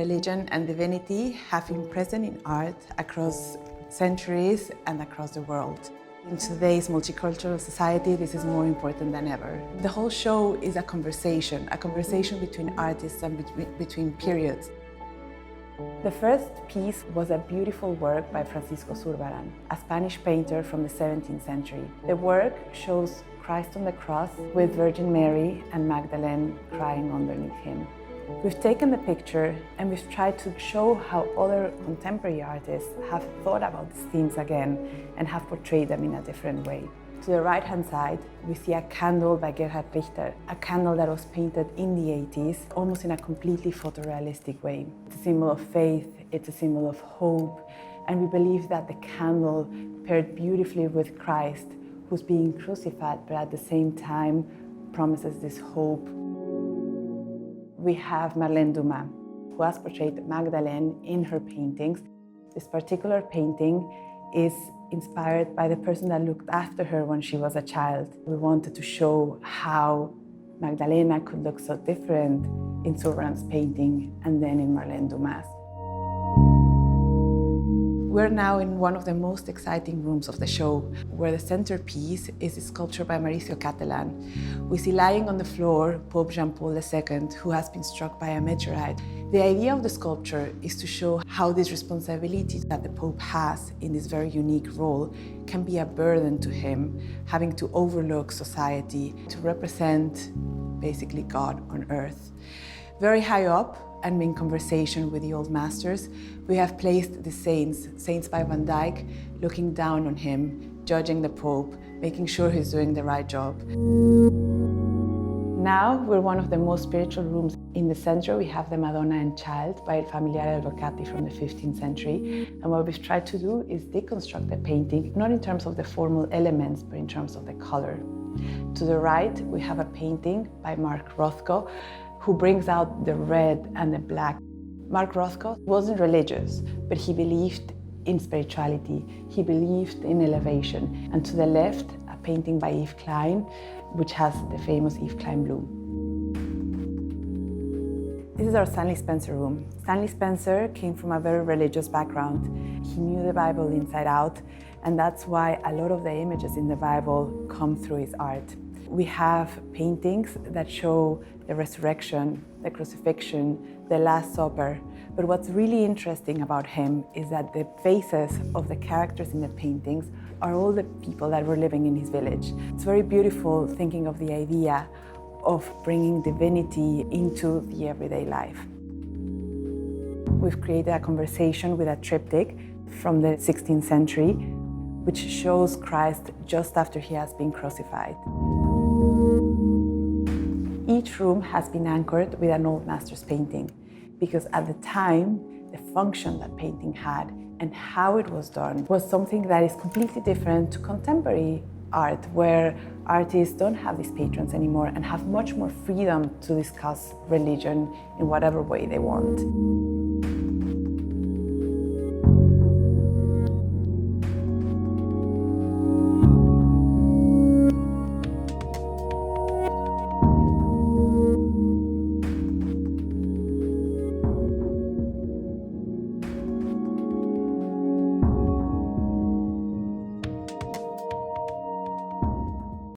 religion and divinity have been present in art across centuries and across the world. In today's multicultural society, this is more important than ever. The whole show is a conversation between artists and between periods. The first piece was a beautiful work by Francisco Zurbarán, a Spanish painter from the 17th century. The work shows Christ on the cross with Virgin Mary and Magdalene crying underneath him. We've taken the picture and we've tried to show how other contemporary artists have thought about these themes again and have portrayed them in a different way. To the right-hand side, we see a candle by Gerhard Richter, a candle that was painted in the 80s, almost in a completely photorealistic way. It's a symbol of faith, it's a symbol of hope, and we believe that the candle paired beautifully with Christ, who's being crucified, but at the same time promises this hope. We have Marlene Dumas, who has portrayed Magdalene in her paintings. This particular painting is inspired by the person that looked after her when she was a child. We wanted to show how Magdalena could look so different in Zurbarán's painting and then in Marlene Dumas. We're now in one of the most exciting rooms of the show, where the centerpiece is a sculpture by Mauricio Cattelan. We see lying on the floor Pope Jean Paul II, who has been struck by a meteorite. The idea of the sculpture is to show how this responsibility that the Pope has in this very unique role can be a burden to him, having to overlook society to represent basically God on earth. Very high up, and in conversation with the old masters, we have placed the saints by Van Dyck, looking down on him, judging the Pope, making sure he's doing the right job. Now we're one of the most spiritual rooms. In the center, we have the Madonna and Child by Il Familiare Locati from the 15th century. And what we've tried to do is deconstruct the painting, not in terms of the formal elements, but in terms of the color. To the right, we have a painting by Mark Rothko, who brings out the red and the black. Mark Rothko wasn't religious, but he believed in spirituality. He believed in elevation. And to the left, a painting by Yves Klein, which has the famous Yves Klein bloom. This is our Stanley Spencer room. Stanley Spencer came from a very religious background. He knew the Bible inside out, and that's why a lot of the images in the Bible come through his art. We have paintings that show the resurrection, the crucifixion, the Last Supper. But what's really interesting about him is that the faces of the characters in the paintings are all the people that were living in his village. It's very beautiful thinking of the idea of bringing divinity into the everyday life. We've created a conversation with a triptych from the 16th century, which shows Christ just after he has been crucified. Each room has been anchored with an old master's painting, because at the time, the function that painting had and how it was done was something that is completely different to contemporary art, where artists don't have these patrons anymore and have much more freedom to discuss religion in whatever way they want.